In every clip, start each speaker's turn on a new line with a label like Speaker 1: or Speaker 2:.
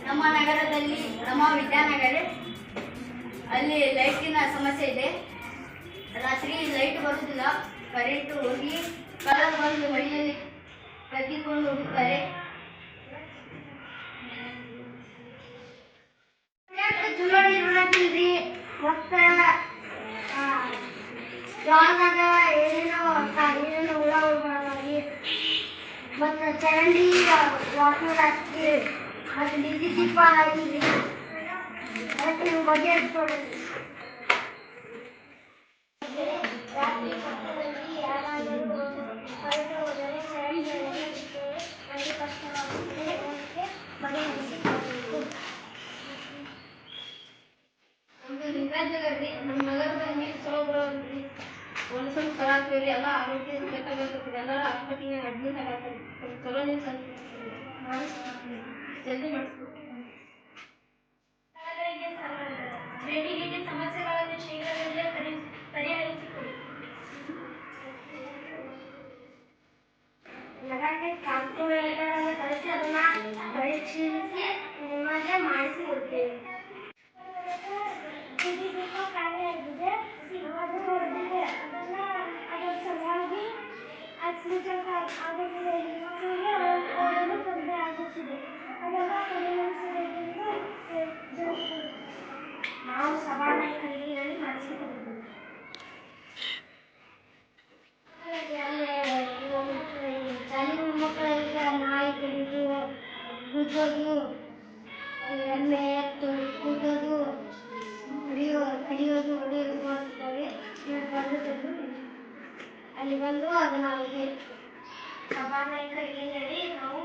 Speaker 1: ನಮ್ಮ ನಗರದಲ್ಲಿ ನಮ್ಮ ವಿದ್ಯಾನಗರ ಅಲ್ಲಿ ಲೈಟಿನ ಸಮಸ್ಯೆ ಇದೆ. ರಾತ್ರಿ ಲೈಟ್ ಬರುವುದಿಲ್ಲ, ಕರೆಂಟ್ ಹೋಗಿ ಕಲರ್ ಬಂದು ಮಳೆಯಲ್ಲಿ ಕದ್ದಿಕೊಂಡು ಹೋಗುತ್ತಾರೆ. ಚಲೋ ನೀರಿಲ್ರಿ, ಮತ್ತೆ ಜೋಳದಾಗ ಏನೇನೋ ಹುಳ ಉಳ್ಬಾರ್ದಾಗಿ, ಮತ್ತು ಚರಂಡಿ ವಾಸನೆ ಹಾಕಿ ಮತ್ತು ಬೀದಿ ದೀಪ ಹಾಕಿದ್ರಿ. ಅದಕ್ಕೆ ನೀವು ಬಗ್ಗೆ ಹಚ್ಕೊಡ್ರಿ. ರಾತ್ರಿ ಪಕ್ಕದಲ್ಲಿ ಯಾರಾದರೂ ಹೊರಟು ಹೋದರೆ ಚರಂಡಿ ಮಳೆ ಕಷ್ಟವಾಗುತ್ತದೆ. ಅದಕ್ಕೆ ಬಗೆಹರಿಸಿಕೊಳ್ಳಬೇಕು. ನಮ್ಮದು ವಿದ್ಯಾರ್ಥಿಗಳ್ರಿ, ನಮ್ಮ ನಗರದಲ್ಲಿ ಚಲೋ ಬರೋದ್ರಿ. ಒಂದು ಸ್ವಲ್ಪ ಕಲಾತ್ರಿ ಎಲ್ಲ ಆರೋಗ್ಯ ಕೆಟ್ಟಾಗುತ್ತದೆ. ಎಲ್ಲರೂ ಹಾಸ್ಪಿಟ್ಲಿಗೆ ಅಡ್ಮಿಟ್ ಆಗತ್ತಾರೆ. ಚಲೋ ನೀವು ಮಾಡಿಸ್ತೀವಿ, ಜಲ್ದಿ ಮಾಡಿಸ್ಬೇಕು. ಬೇಡಿಕೆಗೆ ಸಮಸ್ಯೆಗಳನ್ನು ಶೀಘ್ರದಲ್ಲೇ ಪರಿಹರಿಸಿಕೊಡಿ. ನಗರಕ್ಕೆ ಕಾರ್ಪೊರೇಟರನ್ನು ಕಳಿಸಿ ಅದನ್ನು ಪರಿಶೀಲಿಸಿ ನಿಮಗೆ ಮಾಡಿಸಿಕೊಡ್ತೇವೆ. ಬೀದಿ ದೀಪ ಖಾಲಿಯಾಗಿದೆ, ಅದು ಹೊರಟಿದೆ. ಅದರ ಸಲುವಾಗಿ ಆಕ್ಸಿಡೆಂಟ್ ಆಗುತ್ತಿದೆ. ಮಕ್ಕಳಿಗೆ ಓದಲು ತೊಂದರೆ ಆಗುತ್ತಿದೆ. ಅದನ್ನು ಪರಿಹರಿಸಬೇಕೆಂದು ನಾವು ಸಭಾನಾಯಕರಿಗೆ ಹೇಳಿ ಮಾಡಿಸಿಕೊಡುತ್ತೇವೆ. ಶಾಲೆಯ ಮಕ್ಕಳಿಗೆ ನಾಯಿ ಕಡಿದು, ಗುದ್ದೋದು, ಎಮ್ಮೆ ಎತ್ತು ಕುದ್ದೋದು, ಕಡಿಯೋದು ಹೊಡೆಯೋದು ಮಾಡ್ತಾರೆ. ಅಲ್ಲಿ ಬಂದು ಅದನ್ನು ಅವರಿಗೆ ಸಭಾನಾಯಕರಿಗೆ ಹೇಳಿ ನಾವು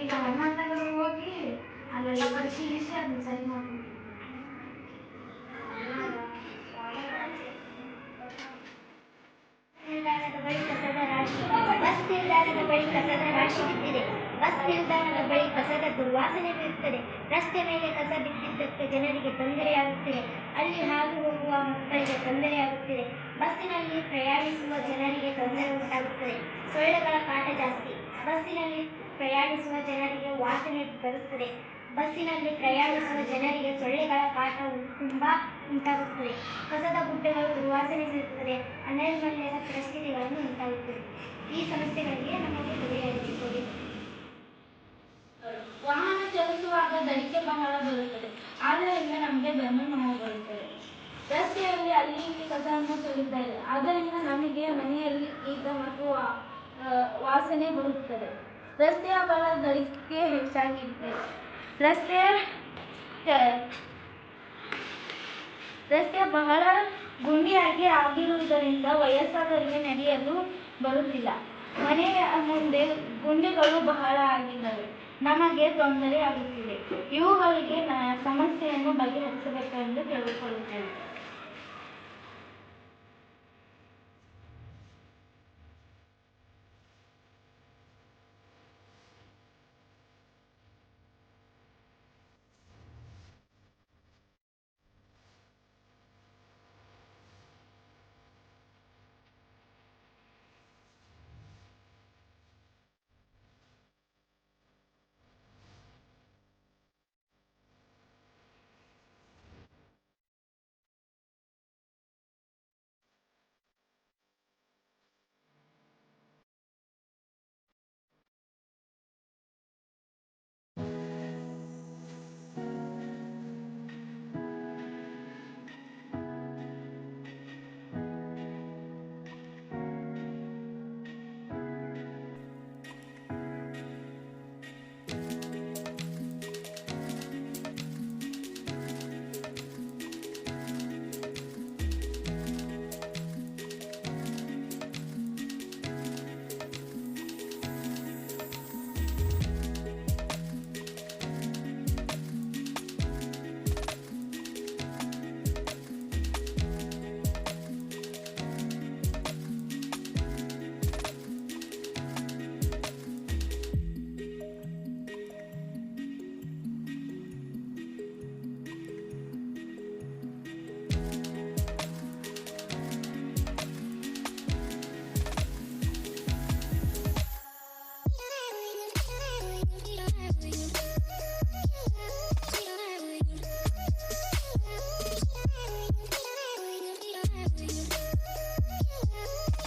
Speaker 1: ಈಗ ಹನುಮಂತನಗರ ಹೋಗಿ ಅಲ್ಲೆಲ್ಲ ಪರಿಶೀಲಿಸಿ ಅದನ್ನ ಸರಿ ಮಾಡ್ತೀವಿ. ಬಸ್ ನಿಲ್ದಾಣದ ಬಳಿ ಕಸದ ರಾಶಿ ಬಿದ್ದಿದೆ. ಬಸ್ ನಿಲ್ದಾಣದ ಬಳಿ ಕಸದ ದುರ್ವಾಸನೆ ಬೀರುತ್ತದೆ. ರಸ್ತೆ ಮೇಲೆ ಕಸ ಬಿದ್ದಿದ್ದಕ್ಕೆ ಜನರಿಗೆ ತೊಂದರೆಯಾಗುತ್ತಿದೆ. ಅಲ್ಲಿ ಹಾದು ಹೋಗುವ ಮಕ್ಕಳಿಗೆ ತೊಂದರೆಯಾಗುತ್ತಿದೆ. ಬಸ್ಸಿನಲ್ಲಿ ಪ್ರಯಾಣಿಸುವ ಜನರಿಗೆ ತೊಂದರೆ ಉಂಟಾಗುತ್ತದೆ. ಸೊಳ್ಳೆಗಳ ಕಾಟ ಜಾಸ್ತಿ. ಬಸ್ಸಿನಲ್ಲಿ ಪ್ರಯಾಣಿಸುವ ಜನರಿಗೆ ವಾಸನೆ ಬರುತ್ತದೆ. ಬಸ್ಸಿನಲ್ಲಿ ಪ್ರಯಾಣಿಸುವ ಜನರಿಗೆ ಸೊಳ್ಳೆಗಳ ಕಾಟ ತುಂಬಾ ಉಂಟಾಗುತ್ತದೆ. ಕಸದ ಗುಡ್ಡೆಗಳು ದುರ್ವಾಸನೆ ಬೀರುತ್ತದೆ. ಅನೈರ್ಮಲ್ಯದ ಪರಿಸ್ಥಿತಿಗಳನ್ನು ಉಂಟಾಗುತ್ತದೆ. ಈ ಸಮಸ್ಯೆಗಳಿಗೆ ನಮಗೆ ಬಗೆಹರಿಸಿಕೊಡಿ. ವಾಹನ ಚಲಿಸುವಾಗ ದಣಿಕೆ ಬಹಳ ಬರುತ್ತದೆ. ಆದ್ದರಿಂದ ನಮಗೆ ಬೆನ್ನು ನೋವು ಬರುತ್ತದೆ. ರಸ್ತೆಯಲ್ಲಿ ಅಲ್ಲಿ ಇಲ್ಲಿ ಕಸವನ್ನು ಸುರಿಯುತ್ತಾರೆ. ಆದ್ದರಿಂದ ನಮಗೆ ಮನೆಯಲ್ಲಿ ಕೀಟ ಮತ್ತು ವಾಸನೆ ಬರುತ್ತದೆ. ರಸ್ತೆಯ ಬಳ ದಣಿಕೆ ಹೆಚ್ಚಾಗಿದೆ. ರಸ್ತೆ ಬಹಳ ಗುಂಡಿಯಾಗಿ ಆಗಿರುವುದರಿಂದ ವಯಸ್ಸಾದವರಿಗೆ ನಡೆಯಲು ಬರುತ್ತಿಲ್ಲ. ಮನೆಯ ಮುಂದೆ ಗುಂಡಿಗಳು ಬಹಳ ಆಗಿದ್ದಾವೆ. ನಮಗೆ ತೊಂದರೆ ಆಗುತ್ತಿದೆ. ಇವುಗಳಿಗೆ ಸಮಸ್ಯೆಯನ್ನು ಬಗೆಹರಿಸಬೇಕೆಂದು ಕೇಳಿಕೊಳ್ಳುತ್ತೇವೆ.